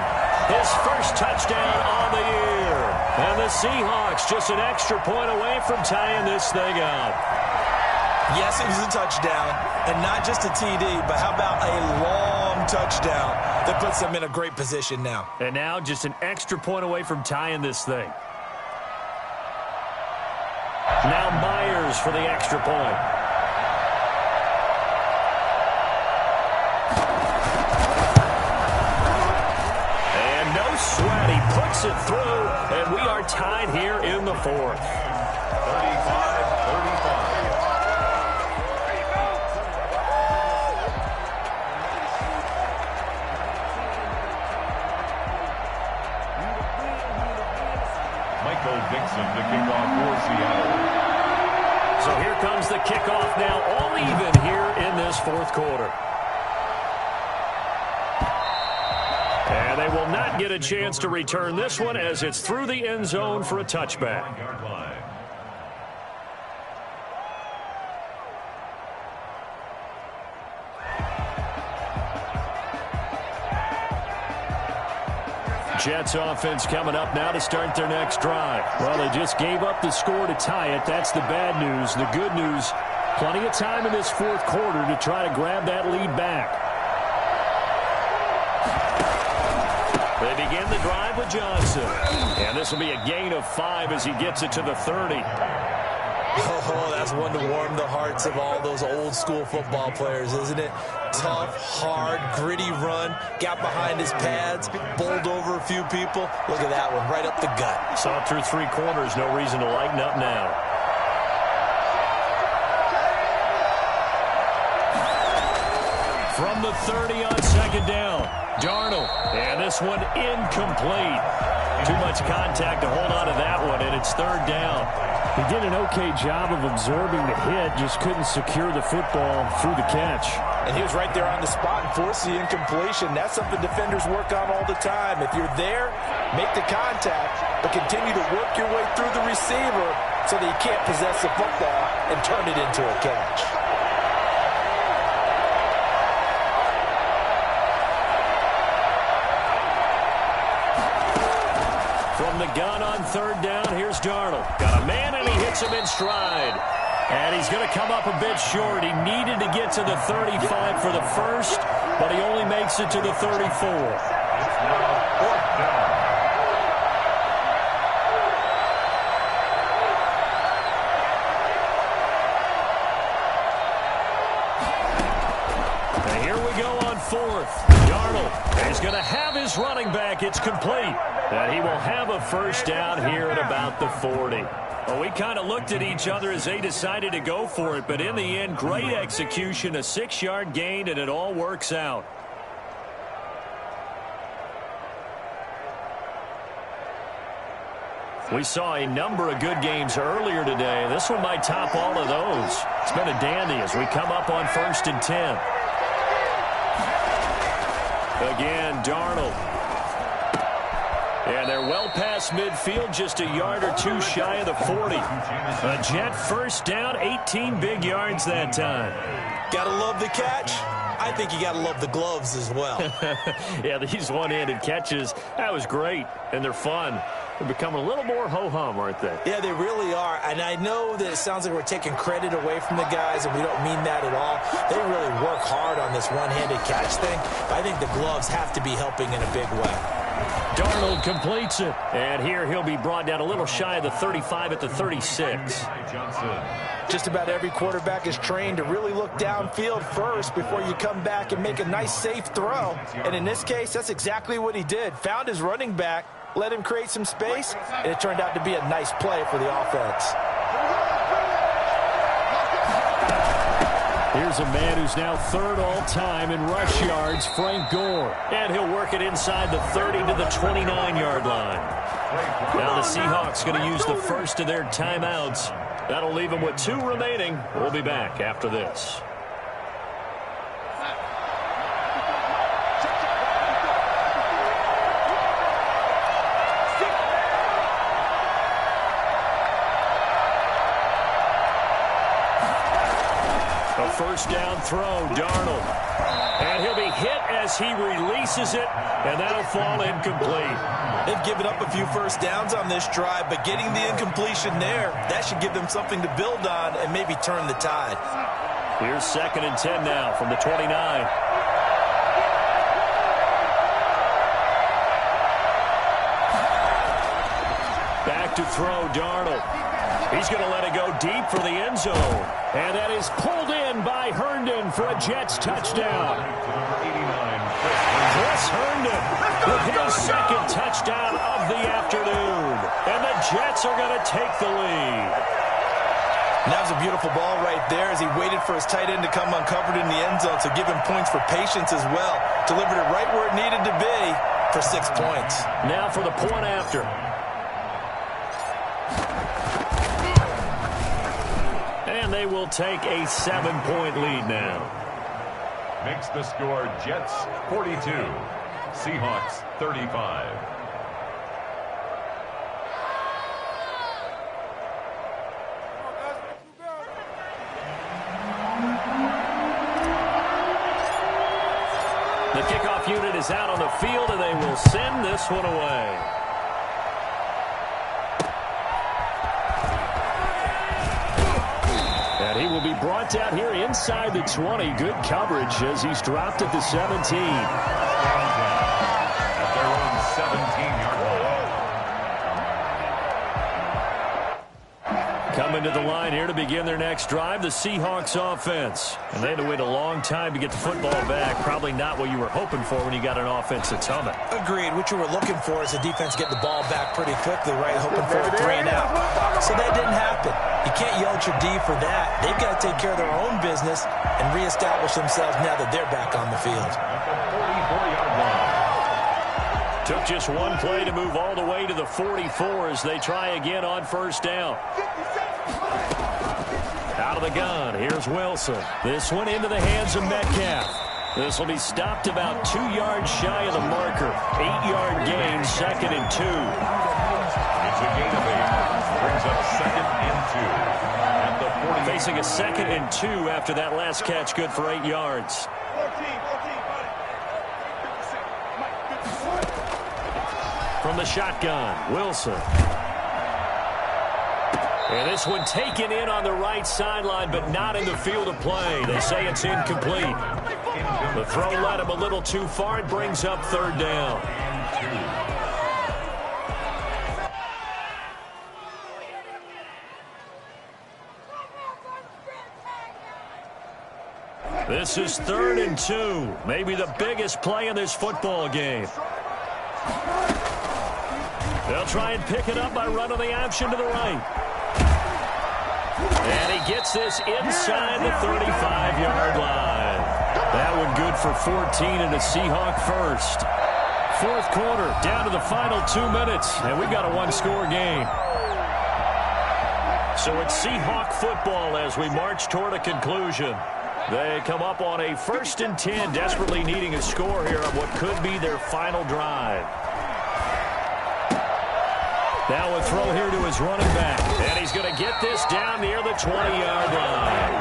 his first touchdown on the year. And the Seahawks just an extra point away from tying this thing up. Yes, it was a touchdown, and not just a TD, but how about a long touchdown that puts them in a great position now. And now just an extra point away from tying this thing. Now Myers for the extra point. And no sweat, he puts it through, and we are tied here in the 4th. 35-35. Dixon to kick off for Seattle. So here comes the kickoff now, all even here in this 4th quarter. And they will not get a chance to return this one as it's through the end zone for a touchback. Jets offense coming up now to start their next drive. Well, they just gave up the score to tie it. That's the bad news. The good news, plenty of time in this 4th quarter to try to grab that lead back. They begin the drive with Johnson. And this will be a gain of 5 as he gets it to the 30. Oh, that's one to warm the hearts of all those old-school football players, isn't it? Tough, hard, gritty run, got behind his pads, bowled over a few people. Look at that one, right up the gut. Saw it through 3 quarters, no reason to lighten up now. From the 30 on 2nd down, Darnold, and this one incomplete. Too much contact to hold on to that one, and it's 3rd down. He did an okay job of absorbing the hit, just couldn't secure the football through the catch. And he was right there on the spot and forced the incompletion. That's something defenders work on all the time. If you're there, make the contact, but continue to work your way through the receiver so that you can't possess the football and turn it into a catch. From the gun on third down, here's Darnold. Got a man, and he hits him in stride. And he's going to come up a bit short. He needed to get to the 35 for the first, but he only makes it to the 34. It's now fourth down. And here we go on fourth. Darnold is going to have his running back. It's complete. And he will have a first down here at about the 40. Well, we kind of looked at each other as they decided to go for it, but in the end, great execution, a 6-yard gain, and it all works out. We saw a number of good games earlier today. This one might top all of those. It's been a dandy as we come up on 1st and 10. Again, Darnold. And they're well past midfield, just a yard or two shy of the 40. A Jet first down, 18 big yards that time. Gotta love the catch. I think you gotta love the gloves as well. Yeah, these one-handed catches, that was great, and they're fun. They're becoming a little more ho-hum, aren't they? Yeah, they really are. And I know that it sounds like we're taking credit away from the guys, and we don't mean that at all. They really work hard on this one-handed catch thing. But I think the gloves have to be helping in a big way. Darnold completes it. And here he'll be brought down a little shy of the 35 at the 36. Just about every quarterback is trained to really look downfield first before you come back and make a nice, safe throw. And in this case, that's exactly what he did. Found his running back, let him create some space, and it turned out to be a nice play for the offense. Here's a man who's now third all-time in rush yards, Frank Gore. And he'll work it inside the 30 to the 29-yard line. Now the Seahawks going to use the first of their timeouts. That'll leave them with 2 remaining. We'll be back after this. A first down throw, Darnold. And he'll be hit as he releases it, and that'll fall incomplete. They've given up a few first downs on this drive, but getting the incompletion there, that should give them something to build on and maybe turn the tide. Here's 2nd and 10 now from the 29. Back to throw, Darnold. He's going to let it go deep for the end zone. And that is pulled in by Herndon for a Jets touchdown. Chris Herndon with his second touchdown of the afternoon. And the Jets are going to take the lead. And that was a beautiful ball right there as he waited for his tight end to come uncovered in the end zone, so give him points for patience as well. Delivered it right where it needed to be for 6 points. Now for the point after. And they will take a 7-point lead now. Makes the score Jets 42, Seahawks 35. The kickoff unit is out on the field, and they will send this one away. And he will be brought down here inside the 20. Good coverage as he's dropped at the 17. At their own 17-yard line. Coming to the line here to begin their next drive, the Seahawks offense. And they had to wait a long time to get the football back. Probably not what you were hoping for when you got an offense that's humming. Agreed. What you were looking for is the defense get the ball back pretty quickly, right? Hoping for a 3 and out. So that didn't happen. You can't yell at your D for that. They've got to take care of their own business and reestablish themselves now that they're back on the field. At the 44-yard line. Took just one play to move all the way to the 44 as they try again on first down. Out of the gun, here's Wilson. This one into the hands of Metcalf. This will be stopped about 2 yards shy of the marker. 8-yard gain, 2nd and 2. It's a gain of 8. Brings up 2nd and 2. At the 40. Facing a 2nd and 2 after that last catch, good for 8 yards. From the shotgun, Wilson. And this one taken in on the right sideline, but not in the field of play. They say it's incomplete. The throw led him a little too far. It brings up 3rd down. This is 3rd and 2. Maybe the biggest play in this football game. They'll try and pick it up by running the option to the right. And he gets this inside the 35-yard line. That one good for 14 and a Seahawk first. 4th quarter, down to the final 2 minutes, and we've got a 1-score game. So it's Seahawk football as we march toward a conclusion. They come up on a 1st and 10, desperately needing a score here on what could be their final drive. Now a throw here to his running back. And he's going to get this down near the 20-yard line.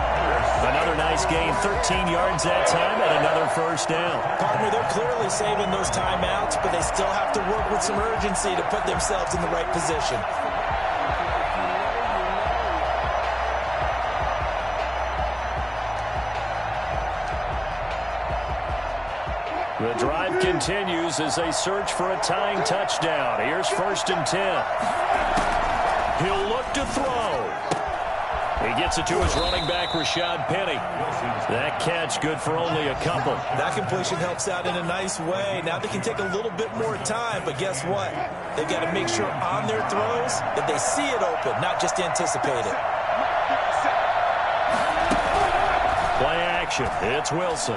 Another nice gain, 13 yards that time, and another 1st down. Partner, they're clearly saving those timeouts, but they still have to work with some urgency to put themselves in the right position. The drive continues as they search for a tying touchdown. Here's 1st and 10. He'll look to throw. He gets it to his running back, Rashad Penny. That catch good for only a couple. That completion helps out in a nice way. Now they can take a little bit more time, but guess what? They've got to make sure on their throws that they see it open, not just anticipate it. Play action. It's Wilson.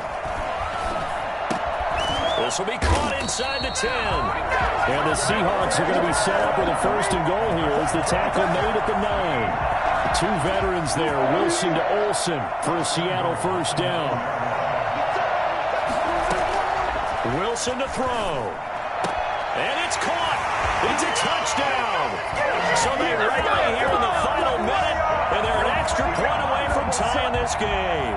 This will be caught inside the 10. And the Seahawks are going to be set up with a 1st and goal here as the tackle made at the 9. 2 veterans there, Wilson to Olsen for a Seattle 1st down. Wilson to throw. And it's caught. It's a touchdown. So they rally here in the final minute, and they're an extra point away from tying this game.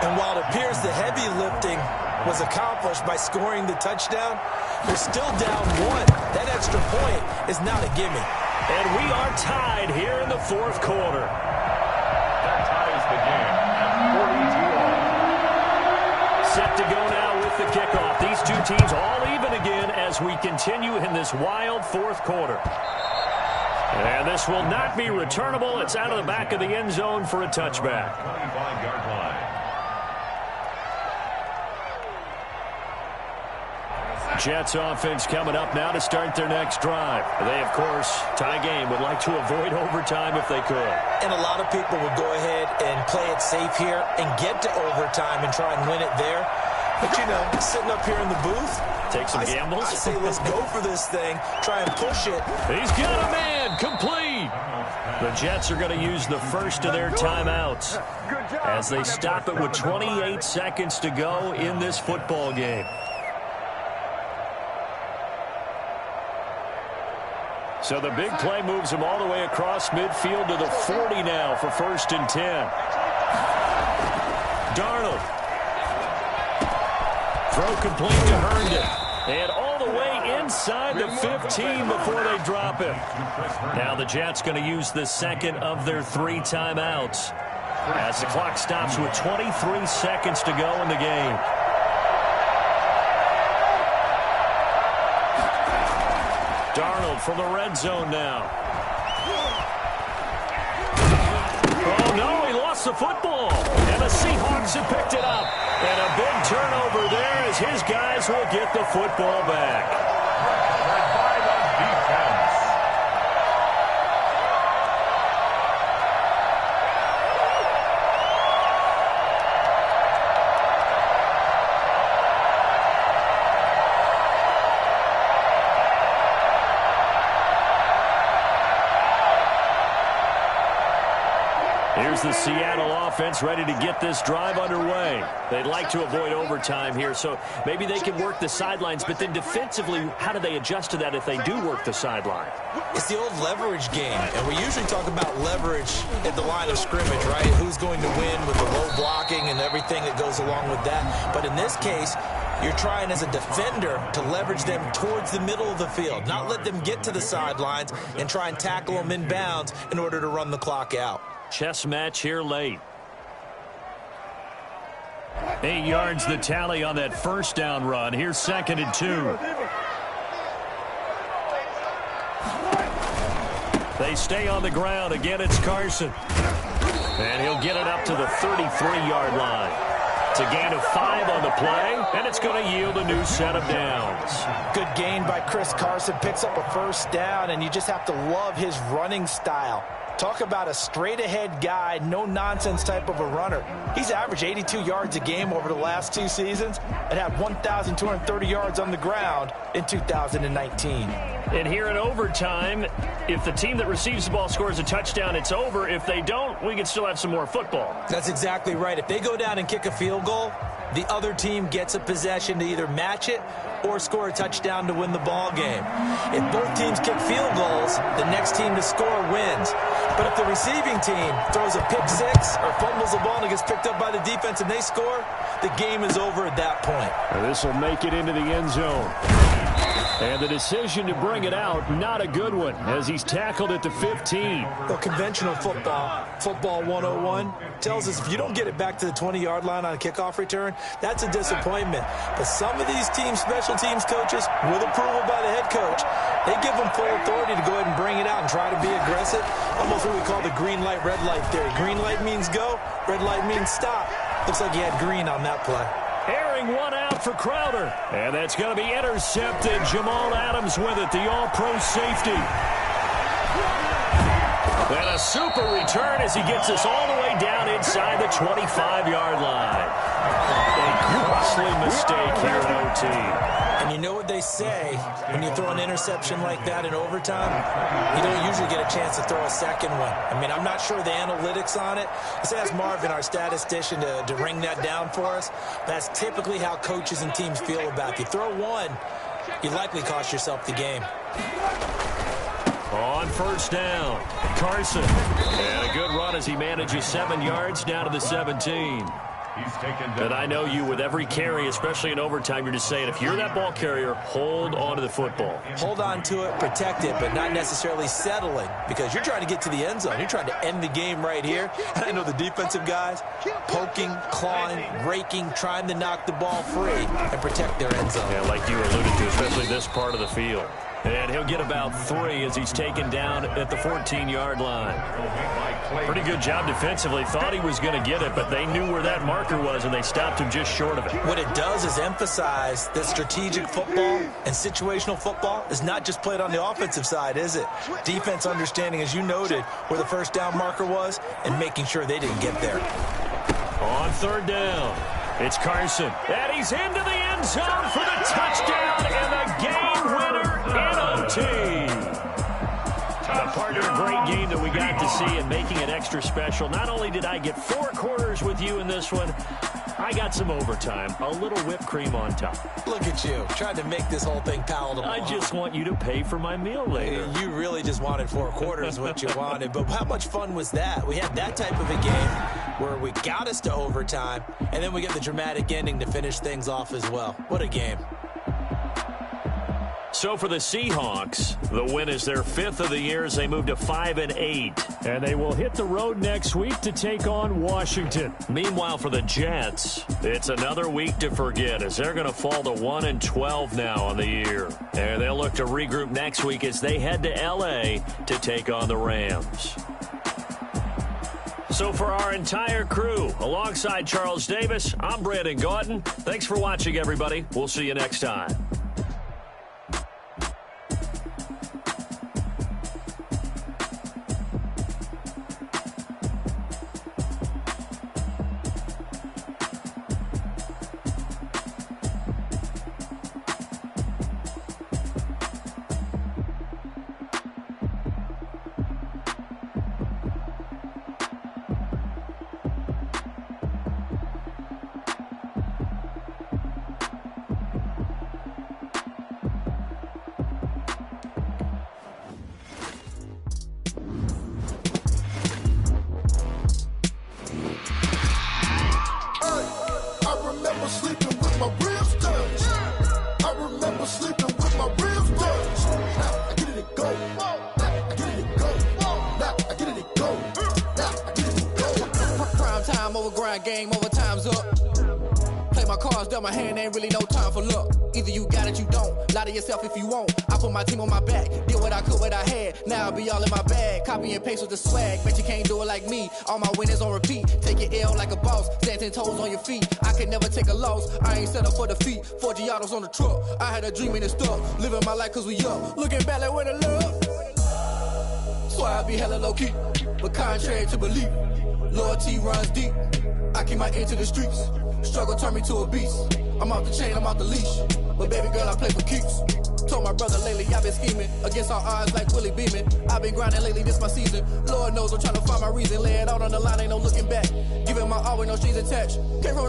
And while it appears the heavy lifting was accomplished by scoring the touchdown, they're still down 1. That extra point is not a gimme. And we are tied here in the 4th quarter. That ties the game at 42 all. Set to go now with the kickoff. These two teams all even again as we continue in this wild 4th quarter. And this will not be returnable. It's out of the back of the end zone for a touchback. 25-yard line. Jets offense coming up now to start their next drive. They, of course, tie game, would like to avoid overtime if they could. And a lot of people would go ahead and play it safe here and get to overtime and try and win it there. But, you know, sitting up here in the booth, take some gambles. I say let's go for this thing, try and push it. He's got a man, complete. The Jets are going to use the first of their timeouts as they stop it with 28 seconds to go in this football game. So the big play moves him all the way across midfield to the 40 now for 1st and 10. Darnold. Throw complete to Herndon. And all the way inside the 15 before they drop him. Now the Jets going to use the 2nd of their 3 timeouts as the clock stops with 23 seconds to go in the game. Darnold from the red zone now. Oh, no, he lost the football. And the Seahawks have picked it up. And a big turnover there as his guys will get the football back. Here's the Seattle offense ready to get this drive underway. They'd like to avoid overtime here, so maybe they can work the sidelines, but then defensively, how do they adjust to that if they do work the sideline? It's the old leverage game, and we usually talk about leverage at the line of scrimmage, right? Who's going to win with the low blocking and everything that goes along with that. But in this case, you're trying as a defender to leverage them towards the middle of the field, not let them get to the sidelines and try and tackle them in bounds in order to run the clock out. Chess match here late. 8 yards the tally on that first down run. Here's 2nd and 2. They stay on the ground. Again, it's Carson. And he'll get it up to the 33-yard line. It's a gain of 5 on the play, and it's going to yield a new set of downs. Good gain by Chris Carson. Picks up a first down, and you just have to love his running style. Talk about a straight-ahead guy, no-nonsense type of a runner. He's averaged 82 yards a game over the last 2 seasons and had 1,230 yards on the ground in 2019. And here in overtime, if the team that receives the ball scores a touchdown, it's over. If they don't, we can still have some more football. That's exactly right. If they go down and kick a field goal, the other team gets a possession to either match it or score a touchdown to win the ball game. If both teams kick field goals, the next team to score wins. But if the receiving team throws a pick six or fumbles the ball and it gets picked up by the defense and they score, the game is over at that point. And this will make it into the end zone. And the decision to bring it out, not a good one, as he's tackled at the 15. Well, conventional football 101, tells us if you don't get it back to the 20-yard line on a kickoff return, that's a disappointment. But some of these teams, special teams coaches, with approval by the head coach, they give them full authority to go ahead and bring it out and try to be aggressive. Almost what we call the green light, red light theory. Green light means go, red light means stop. Looks like he had green on that play. Airing one out for Crowder. And that's going to be intercepted. Jamal Adams with it, the all-pro safety. And a super return as he gets us all the way down inside the 25-yard line. A costly mistake here in OT. And you know what they say, when you throw an interception like that in overtime, you don't usually get a chance to throw a second one. I mean, I'm not sure the analytics on it. Let's ask Marvin, our statistician, to ring that down for us. That's typically how coaches and teams feel about it. If you throw one, you likely cost yourself the game. On first down, Carson. And a good run as he manages 7 yards down to the 17. And I know you, with every carry, especially in overtime, you're just saying, if you're that ball carrier, hold on to the football. Hold on to it, protect it, but not necessarily settling, because you're trying to get to the end zone. You're trying to end the game right here. And I know the defensive guys poking, clawing, raking, trying to knock the ball free and protect their end zone. Yeah, like you alluded to, especially this part of the field. And he'll get about 3 as he's taken down at the 14-yard line. Pretty good job defensively. Thought he was going to get it, but they knew where that marker was, and they stopped him just short of it. What it does is emphasize that strategic football and situational football is not just played on the offensive side, is it? Defense understanding, as you noted, where the first down marker was and making sure they didn't get there. On third down, it's Carson. And he's into the end zone for the touchdown and the game winner in OT. A partner, a great game that we got to see and making it extra special. Not only did I get 4 quarters with you in this one, I got some overtime, a little whipped cream on top. Look at you, trying to make this whole thing palatable. I just want you to pay for my meal later. You really just wanted 4 quarters, what you wanted. But how much fun was that? We had that type of a game where we got us to overtime, and then we get the dramatic ending to finish things off as well. What a game. So for the Seahawks, the win is their 5th of the year as they move to 5-8. And they will hit the road next week to take on Washington. Meanwhile, for the Jets, it's another week to forget as they're going to fall to 1-12 now on the year. And they'll look to regroup next week as they head to L.A. to take on the Rams. So for our entire crew, alongside Charles Davis, I'm Brandon Gaudin. Thanks for watching, everybody. We'll see you next time. sleeping with my ribs touch. Now I get it, it go. Now I get it, it go. Now I get it, it go. Now I get it, it go. Prime time over grind game, over time's up. Play my cards, dealt my hand, ain't really no time for luck. Either you got it, you don't. Lie to yourself if you won't. I put my team on my back, did what I could, what I had. Now I'll be all in my bag, copy and paste with the swag. Bet you can't do it like me. All my winners on repeat. Take your L like a boss, stand 10 toes on your feet. I can never take a loss, I ain't set up for defeat. 4 Giottos on the truck, I had a dream and it stuck. Living my life cause we up, looking back like where the love. So I be hella low key, but contrary to belief, loyalty runs deep. I keep my ear to the streets. Struggle turned me to a beast. I'm off the chain, I'm off the leash. But baby girl, I play for keeps. Told my brother lately, I've been scheming against all odds like Willie Beeman. I've been grinding lately, this my season. Lord knows I'm trying to find my reason. Lay it out on the line, ain't no looking back. Giving my all with no strings attached. Came from